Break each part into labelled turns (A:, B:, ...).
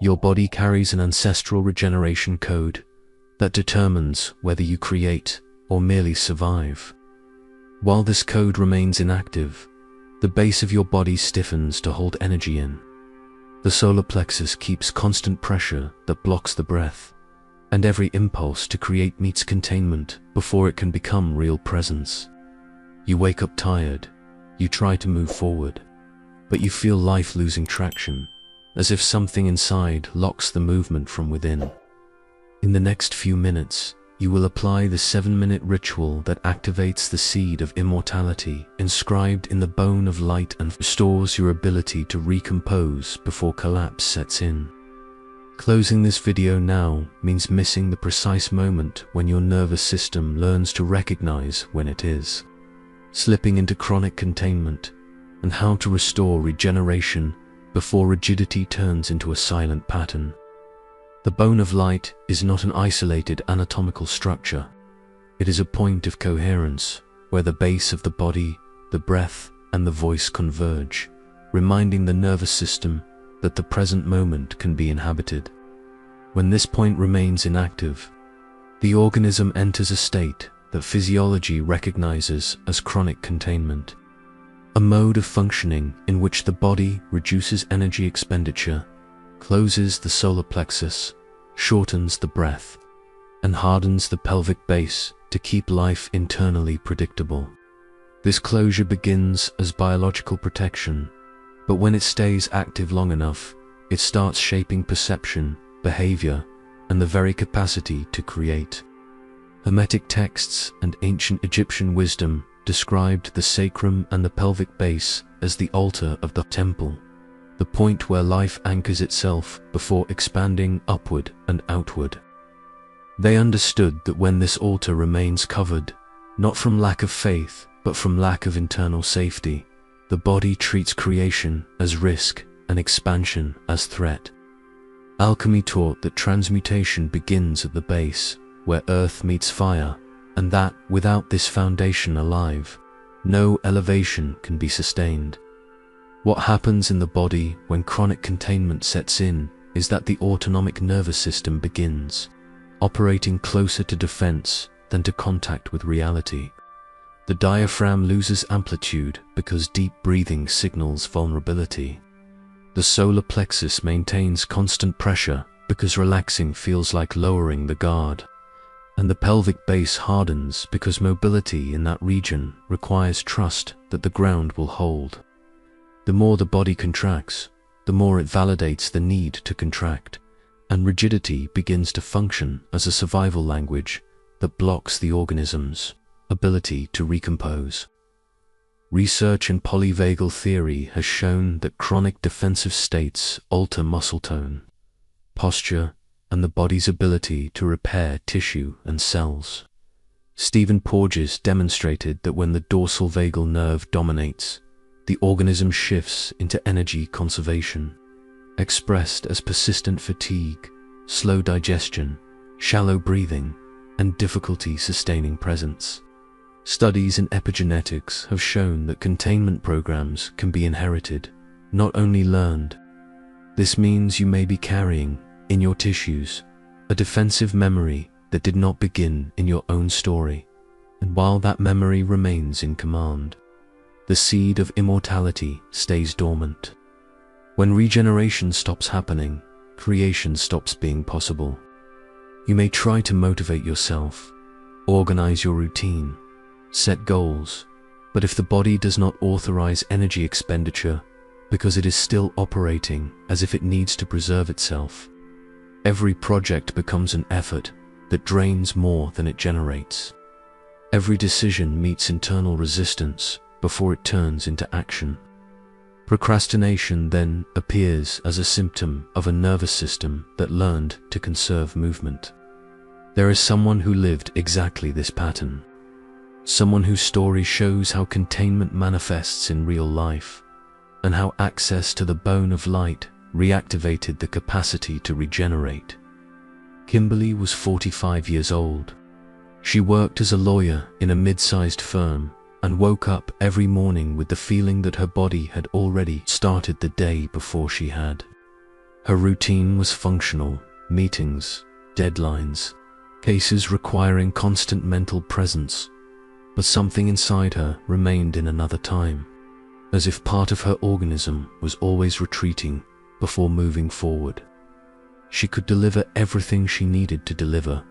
A: Your body carries an ancestral regeneration code that determines whether you create or merely survive. While this code remains inactive, the base of your body stiffens to hold energy in. The solar plexus keeps constant pressure that blocks the breath, and every impulse to create meets containment before it can become real presence. You wake up tired, you try to move forward, but you feel life losing traction, as if something inside locks the movement from within. In the next few minutes, you will apply the 7-minute ritual that activates the seed of immortality inscribed in the bone of light and restores your ability to recompose before collapse sets in. Closing this video now means missing the precise moment when your nervous system learns to recognize when it is slipping into chronic containment, and how to restore regeneration before rigidity turns into a silent pattern. The bone of light is not an isolated anatomical structure. It is a point of coherence where the base of the body, the breath, and the voice converge, reminding the nervous system that the present moment can be inhabited. When this point remains inactive, the organism enters a state that physiology recognizes as chronic containment, a mode of functioning in which the body reduces energy expenditure, closes the solar plexus, shortens the breath, and hardens the pelvic base to keep life internally predictable. This closure begins as biological protection, but when it stays active long enough, it starts shaping perception, behavior, and the very capacity to create. Hermetic texts and ancient Egyptian wisdom described the sacrum and the pelvic base as the altar of the temple, the point where life anchors itself before expanding upward and outward. They understood that when this altar remains covered, not from lack of faith, but from lack of internal safety, the body treats creation as risk and expansion as threat. Alchemy taught that transmutation begins at the base, where earth meets fire, and that without this foundation alive, no elevation can be sustained. What happens in the body when chronic containment sets in is that the autonomic nervous system begins operating closer to defense than to contact with reality. The diaphragm loses amplitude because deep breathing signals vulnerability. The solar plexus maintains constant pressure because relaxing feels like lowering the guard. And the pelvic base hardens because mobility in that region requires trust that the ground will hold. The more the body contracts, the more it validates the need to contract, and rigidity begins to function as a survival language that blocks the organism's ability to recompose. Research in polyvagal theory has shown that chronic defensive states alter muscle tone, posture, and the body's ability to repair tissue and cells. Stephen Porges demonstrated that when the dorsal vagal nerve dominates, the organism shifts into energy conservation, expressed as persistent fatigue, slow digestion, shallow breathing, and difficulty sustaining presence. Studies in epigenetics have shown that containment programs can be inherited, not only learned. This means you may be carrying in your tissues a defensive memory that did not begin in your own story, and while that memory remains in command, the seed of immortality stays dormant. When regeneration stops happening, creation stops being possible. You may try to motivate yourself, organize your routine, set goals, but if the body does not authorize energy expenditure because it is still operating as if it needs to preserve itself, every project becomes an effort that drains more than it generates. Every decision meets internal resistance before it turns into action. Procrastination then appears as a symptom of a nervous system that learned to conserve movement. There is someone who lived exactly this pattern. Someone whose story shows how containment manifests in real life, and how access to the bone of light reactivated the capacity to regenerate. Kimberly was 45 years old. She worked as a lawyer in a mid-sized firm and woke up every morning with the feeling that her body had already started the day before she had. Her routine was functional: meetings, deadlines, cases requiring constant mental presence. But something inside her remained in another time, as if part of her organism was always retreating before moving forward. She could deliver everything she needed to deliver,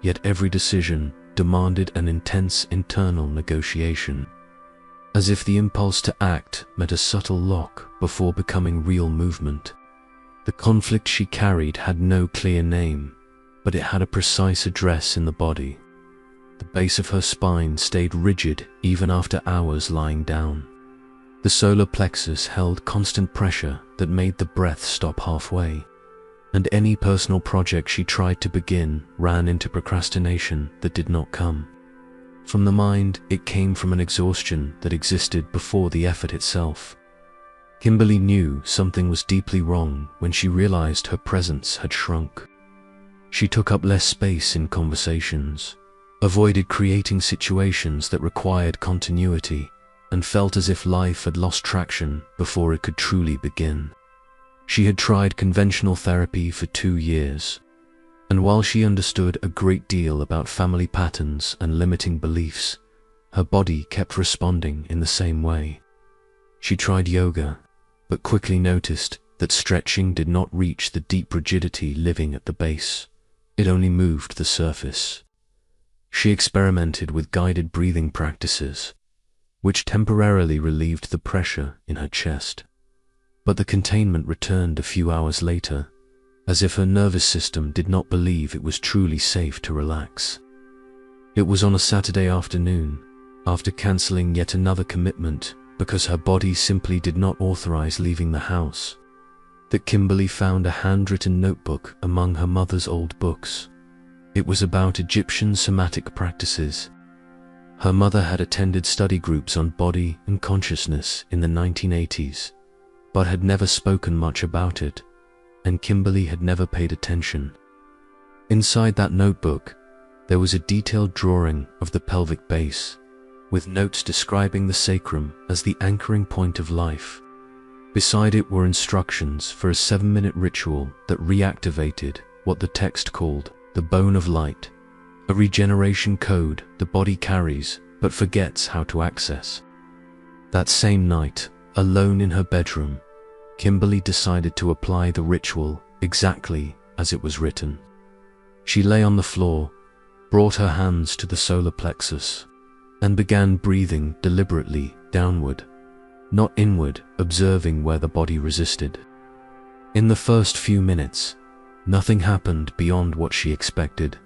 A: yet every decision demanded an intense internal negotiation, as if the impulse to act met a subtle lock before becoming real movement. The conflict she carried had no clear name, but it had a precise address in the body. The base of her spine stayed rigid even after hours lying down. The solar plexus held constant pressure that made the breath stop halfway, and any personal project she tried to begin ran into procrastination that did not come. From the mind, it came from an exhaustion that existed before the effort itself. Kimberly knew something was deeply wrong when she realized her presence had shrunk. She took up less space in conversations, avoided creating situations that required continuity, and felt as if life had lost traction before it could truly begin. She had tried conventional therapy for 2 years, and while she understood a great deal about family patterns and limiting beliefs, her body kept responding in the same way. She tried yoga, but quickly noticed that stretching did not reach the deep rigidity living at the base. It only moved the surface. She experimented with guided breathing practices, which temporarily relieved the pressure in her chest. But the containment returned a few hours later, as if her nervous system did not believe it was truly safe to relax. It was on a Saturday afternoon, after cancelling yet another commitment because her body simply did not authorize leaving the house, that Kimberly found a handwritten notebook among her mother's old books. It was about Egyptian somatic practices. Her mother had attended study groups on body and consciousness in the 1980s, but had never spoken much about it, and Kimberly had never paid attention. Inside that notebook, there was a detailed drawing of the pelvic base, with notes describing the sacrum as the anchoring point of life. Beside it were instructions for a 7-minute ritual that reactivated what the text called the bone of light, a regeneration code the body carries but forgets how to access. That same night, alone in her bedroom, Kimberly decided to apply the ritual exactly as it was written. She lay on the floor, brought her hands to the solar plexus, and began breathing deliberately downward, not inward, observing where the body resisted. In the first few minutes, nothing happened beyond what she expected,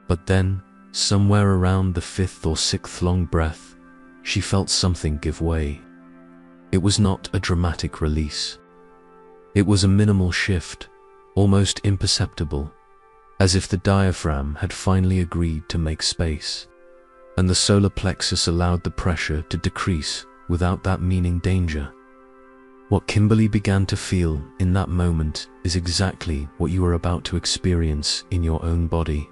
A: but then, somewhere around the 5th or 6th long breath, she felt something give way. It was not a dramatic release. It was a minimal shift, almost imperceptible, as if the diaphragm had finally agreed to make space, and the solar plexus allowed the pressure to decrease without that meaning danger. What Kimberly began to feel in that moment is exactly what you are about to experience in your own body.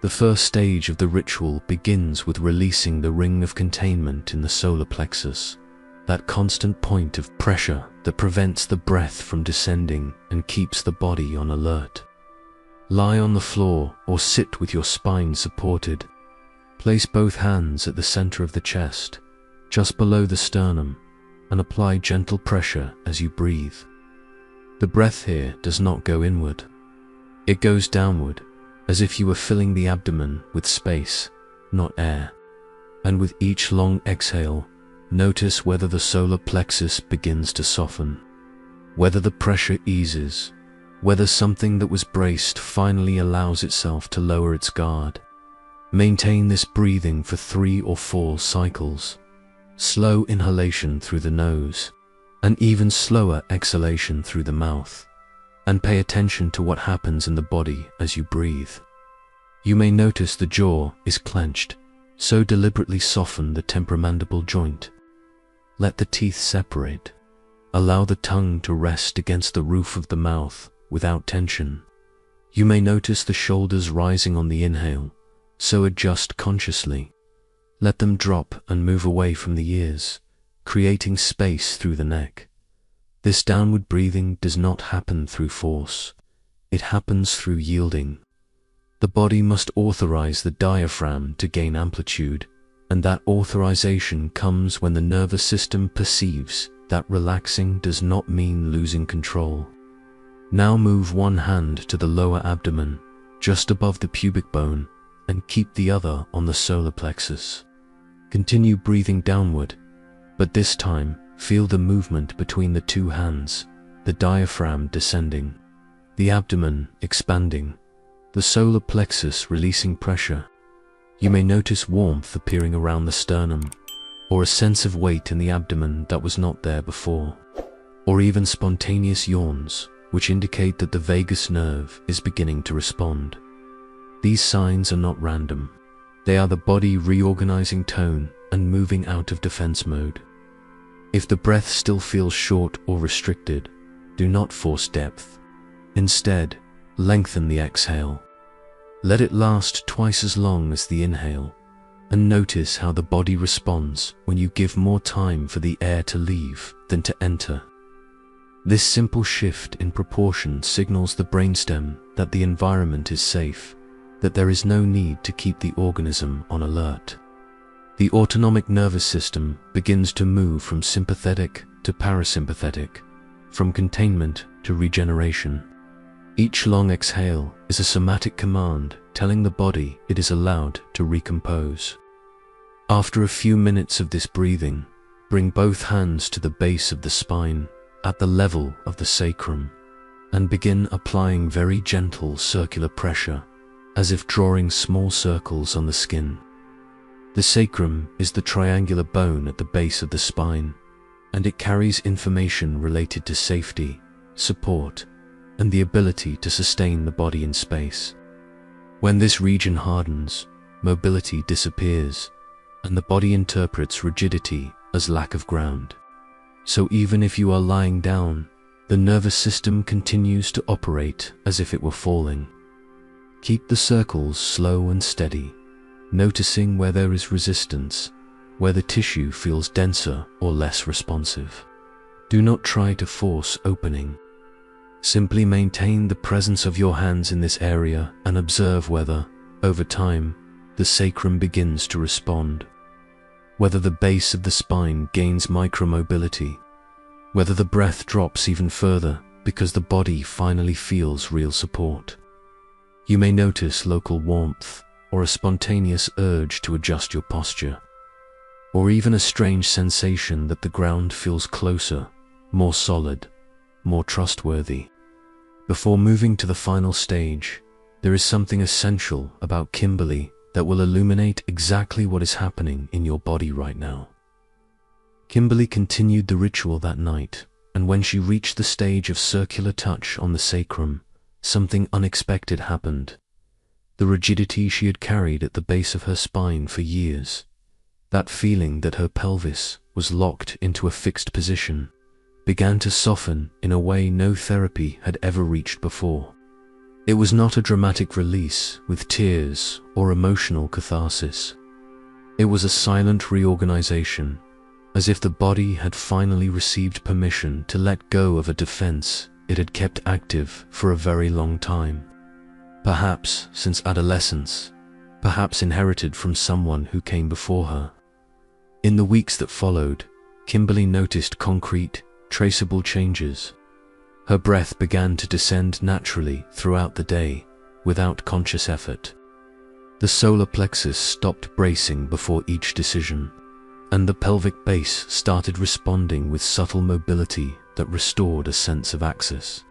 A: The first stage of the ritual begins with releasing the ring of containment in the solar plexus, that constant point of pressure that prevents the breath from descending and keeps the body on alert. Lie on the floor or sit with your spine supported. Place both hands at the center of the chest, just below the sternum, and apply gentle pressure as you breathe. The breath here does not go inward. It goes downward, as if you were filling the abdomen with space, not air. And with each long exhale, notice whether the solar plexus begins to soften, whether the pressure eases, whether something that was braced finally allows itself to lower its guard. Maintain this breathing for 3 or 4 cycles. Slow inhalation through the nose, and even slower exhalation through the mouth. And pay attention to what happens in the body as you breathe. You may notice the jaw is clenched, so deliberately soften the temporomandible joint. Let the teeth separate. Allow the tongue to rest against the roof of the mouth without tension. You may notice the shoulders rising on the inhale, so adjust consciously. Let them drop and move away from the ears, creating space through the neck. This downward breathing does not happen through force. It happens through yielding. The body must authorize the diaphragm to gain amplitude, and that authorization comes when the nervous system perceives that relaxing does not mean losing control. Now move one hand to the lower abdomen, just above the pubic bone, and keep the other on the solar plexus. Continue breathing downward, but this time feel the movement between the two hands, the diaphragm descending, the abdomen expanding, the solar plexus releasing pressure. You may notice warmth appearing around the sternum, or a sense of weight in the abdomen that was not there before, or even spontaneous yawns, which indicate that the vagus nerve is beginning to respond. These signs are not random. They are the body reorganizing tone and moving out of defense mode. If the breath still feels short or restricted, do not force depth. Instead, lengthen the exhale. Let it last twice as long as the inhale, and notice how the body responds when you give more time for the air to leave than to enter. This simple shift in proportion signals the brainstem that the environment is safe, that there is no need to keep the organism on alert. The autonomic nervous system begins to move from sympathetic to parasympathetic, from containment to regeneration. Each long exhale is a somatic command telling the body it is allowed to recompose. After a few minutes of this breathing, bring both hands to the base of the spine, at the level of the sacrum, and begin applying very gentle circular pressure, as if drawing small circles on the skin. The sacrum is the triangular bone at the base of the spine, and it carries information related to safety, support, and the ability to sustain the body in space. When this region hardens, mobility disappears, and the body interprets rigidity as lack of ground. So even if you are lying down, the nervous system continues to operate as if it were falling. Keep the circles slow and steady, noticing where there is resistance, where the tissue feels denser or less responsive. Do not try to force opening. Simply maintain the presence of your hands in this area and observe whether, over time, the sacrum begins to respond. Whether the base of the spine gains micromobility, whether the breath drops even further because the body finally feels real support. You may notice local warmth or a spontaneous urge to adjust your posture, or even a strange sensation that the ground feels closer, more solid, more trustworthy. Before moving to the final stage, there is something essential about Kimberly that will illuminate exactly what is happening in your body right now. Kimberly continued the ritual that night, and when she reached the stage of circular touch on the sacrum, something unexpected happened. The rigidity she had carried at the base of her spine for years, that feeling that her pelvis was locked into a fixed position, began to soften in a way no therapy had ever reached before. It was not a dramatic release with tears or emotional catharsis. It was a silent reorganization, as if the body had finally received permission to let go of a defense it had kept active for a very long time. Perhaps since adolescence, perhaps inherited from someone who came before her. In the weeks that followed, Kimberly noticed concrete, traceable changes. Her breath began to descend naturally throughout the day, without conscious effort. The solar plexus stopped bracing before each decision, and the pelvic base started responding with subtle mobility that restored a sense of access.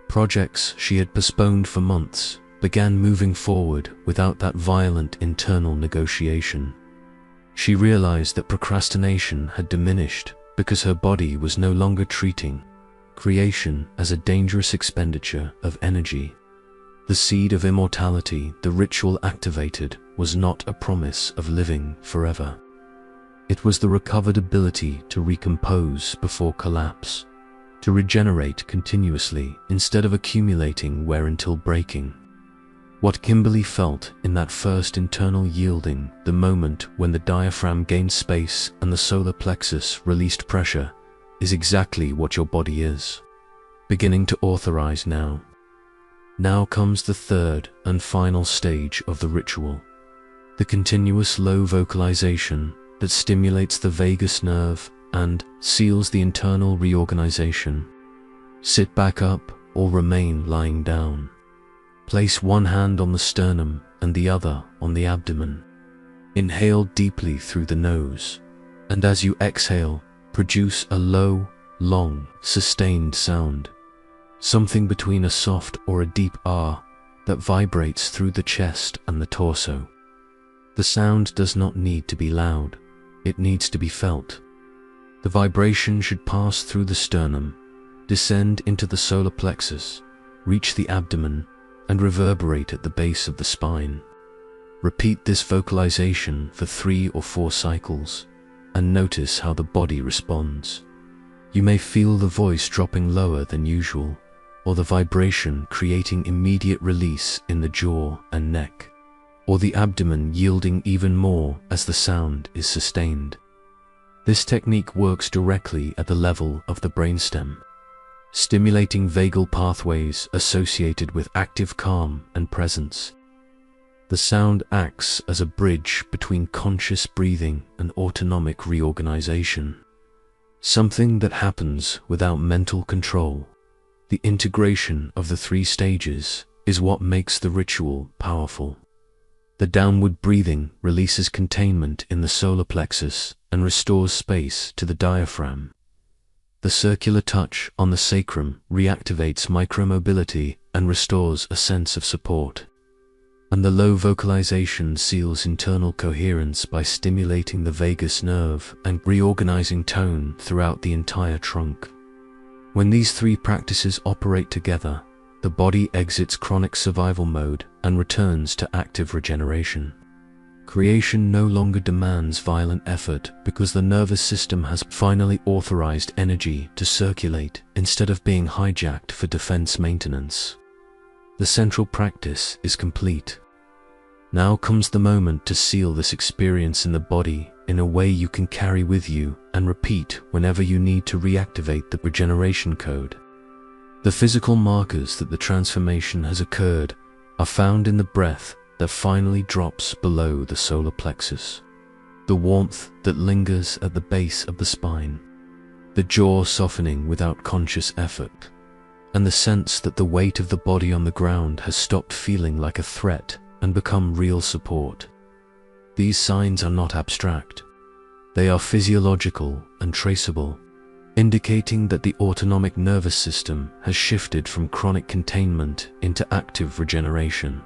A: Projects she had postponed for months began moving forward without that violent internal negotiation. She realized that procrastination had diminished because her body was no longer treating creation as a dangerous expenditure of energy. The seed of immortality the ritual activated was not a promise of living forever. It was the recovered ability to recompose before collapse, to regenerate continuously instead of accumulating wear until breaking. What Kimberly felt in that first internal yielding, the moment when the diaphragm gained space and the solar plexus released pressure, is exactly what your body is, beginning to authorize now. Now comes the third and final stage of the ritual, the continuous low vocalization that stimulates the vagus nerve and seals the internal reorganization. Sit back up or remain lying down. Place one hand on the sternum and the other on the abdomen. Inhale deeply through the nose, and as you exhale, produce a low, long, sustained sound, something between a soft or a deep ah that vibrates through the chest and the torso. The sound does not need to be loud, it needs to be felt. The vibration should pass through the sternum, descend into the solar plexus, reach the abdomen, and reverberate at the base of the spine. Repeat this vocalization for 3 or 4 cycles, and notice how the body responds. You may feel the voice dropping lower than usual, or the vibration creating immediate release in the jaw and neck, or the abdomen yielding even more as the sound is sustained. This technique works directly at the level of the brainstem, stimulating vagal pathways associated with active calm and presence. The sound acts as a bridge between conscious breathing and autonomic reorganization, something that happens without mental control. The integration of the 3 stages is what makes the ritual powerful. The downward breathing releases containment in the solar plexus and restores space to the diaphragm. The circular touch on the sacrum reactivates micromobility and restores a sense of support. And the low vocalization seals internal coherence by stimulating the vagus nerve and reorganizing tone throughout the entire trunk. When these 3 practices operate together, the body exits chronic survival mode and returns to active regeneration. Creation no longer demands violent effort because the nervous system has finally authorized energy to circulate instead of being hijacked for defense maintenance. The central practice is complete. Now comes the moment to seal this experience in the body in a way you can carry with you and repeat whenever you need to reactivate the regeneration code. The physical markers that the transformation has occurred are found in the breath that finally drops below the solar plexus, the warmth that lingers at the base of the spine, the jaw softening without conscious effort, and the sense that the weight of the body on the ground has stopped feeling like a threat and become real support. These signs are not abstract. They are physiological and traceable, indicating that the autonomic nervous system has shifted from chronic containment into active regeneration.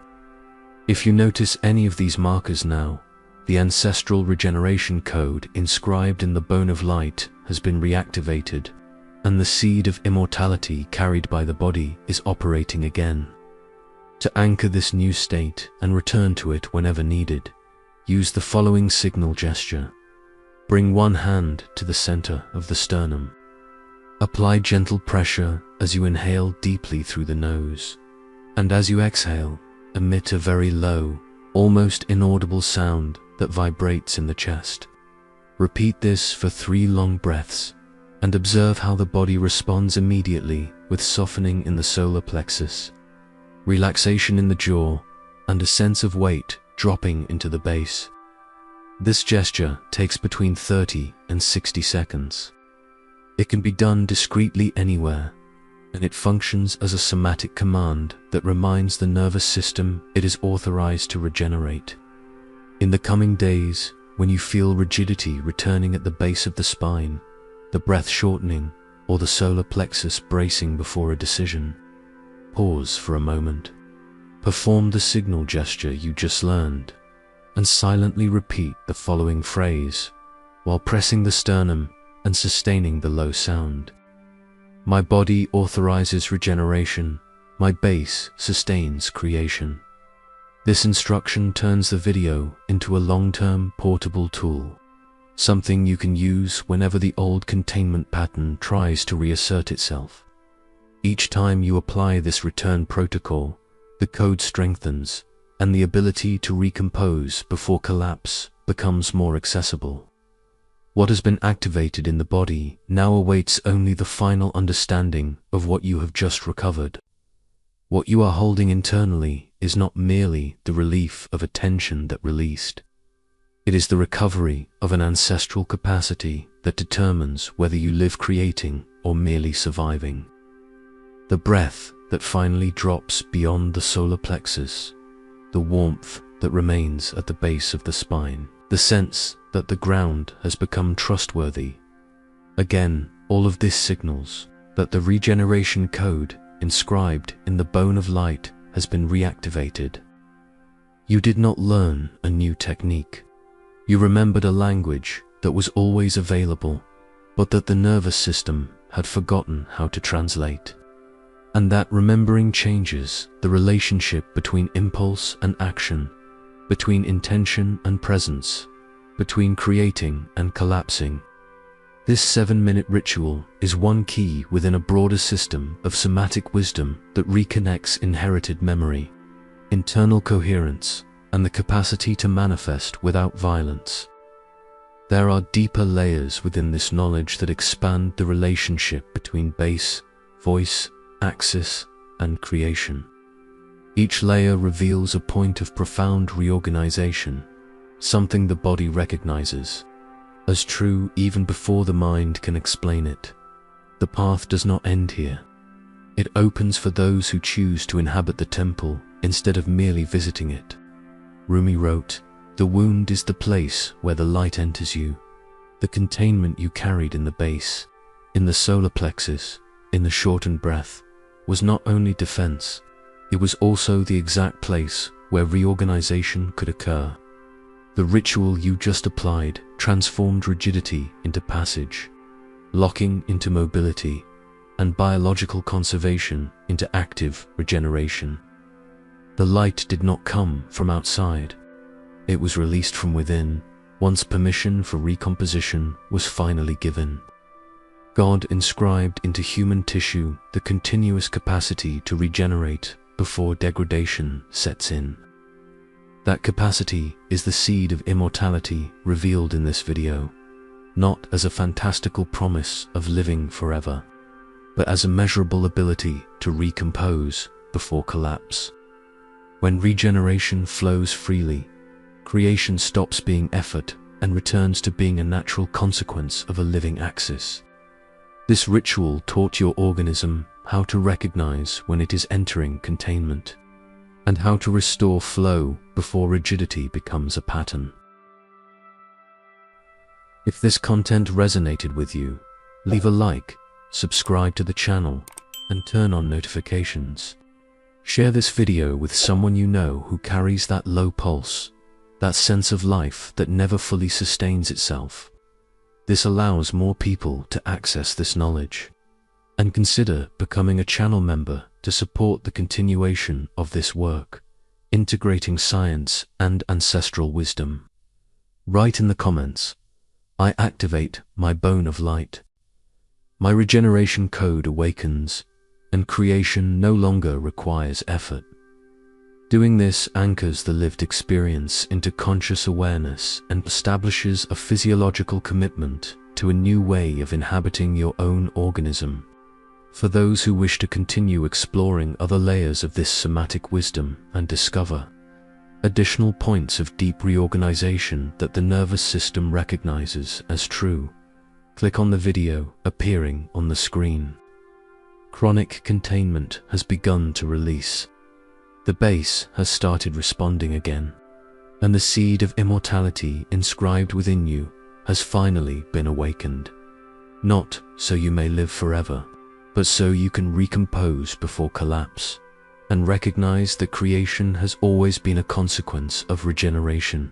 A: If you notice any of these markers now, the ancestral regeneration code inscribed in the bone of light has been reactivated, and the seed of immortality carried by the body is operating again. To anchor this new state and return to it whenever needed, use the following signal gesture. Bring one hand to the center of the sternum. Apply gentle pressure as you inhale deeply through the nose, and as you exhale, emit a very low, almost inaudible sound that vibrates in the chest. Repeat this for 3 long breaths, and observe how the body responds immediately with softening in the solar plexus, relaxation in the jaw, and a sense of weight dropping into the base. This gesture takes between 30 and 60 seconds. It can be done discreetly anywhere, and it functions as a somatic command that reminds the nervous system it is authorized to regenerate. In the coming days, when you feel rigidity returning at the base of the spine, the breath shortening, or the solar plexus bracing before a decision, pause for a moment. Perform the signal gesture you just learned, and silently repeat the following phrase while pressing the sternum and sustaining the low sound. My body authorizes regeneration, my base sustains creation. This instruction turns the video into a long-term portable tool, something you can use whenever the old containment pattern tries to reassert itself. Each time you apply this return protocol, the code strengthens, and the ability to recompose before collapse becomes more accessible. What has been activated in the body now awaits only the final understanding of what you have just recovered. What you are holding internally is not merely the relief of a tension that released. It is the recovery of an ancestral capacity that determines whether you live creating or merely surviving. The breath that finally drops beyond the solar plexus, the warmth that remains at the base of the spine, the sense that the ground has become trustworthy. Again, all of this signals that the regeneration code inscribed in the bone of light has been reactivated. You did not learn a new technique. You remembered a language that was always available, but that the nervous system had forgotten how to translate. And that remembering changes the relationship between impulse and action, between intention and presence, between creating and collapsing. This 7-minute ritual is one key within a broader system of somatic wisdom that reconnects inherited memory, internal coherence, and the capacity to manifest without violence. There are deeper layers within this knowledge that expand the relationship between base, voice, axis, and creation. Each layer reveals a point of profound reorganization, something the body recognizes as true even before the mind can explain it. The path does not end here. It opens for those who choose to inhabit the temple instead of merely visiting it. Rumi wrote, "The wound is the place where the light enters you. The containment you carried in the base, in the solar plexus, in the shortened breath, was not only defense, it was also the exact place where reorganization could occur. The ritual you just applied transformed rigidity into passage, locking into mobility, and biological conservation into active regeneration. The light did not come from outside. It was released from within, once permission for recomposition was finally given. God inscribed into human tissue the continuous capacity to regenerate before degradation sets in. That capacity is the seed of immortality revealed in this video, not as a fantastical promise of living forever, but as a measurable ability to recompose before collapse. When regeneration flows freely, creation stops being effort and returns to being a natural consequence of a living axis. This ritual taught your organism how to recognize when it is entering containment, and how to restore flow before rigidity becomes a pattern. If this content resonated with you, leave a like, subscribe to the channel, and turn on notifications. Share this video with someone you know who carries that low pulse, that sense of life that never fully sustains itself. This allows more people to access this knowledge. And consider becoming a channel member to support the continuation of this work, integrating science and ancestral wisdom. Write in the comments, "I activate my bone of light. My regeneration code awakens, and creation no longer requires effort." Doing this anchors the lived experience into conscious awareness and establishes a physiological commitment to a new way of inhabiting your own organism. For those who wish to continue exploring other layers of this somatic wisdom and discover additional points of deep reorganization that the nervous system recognizes as true, click on the video appearing on the screen. Chronic containment has begun to release. The base has started responding again, and the seed of immortality inscribed within you has finally been awakened. Not so you may live forever, but so you can recompose before collapse, and recognize that creation has always been a consequence of regeneration.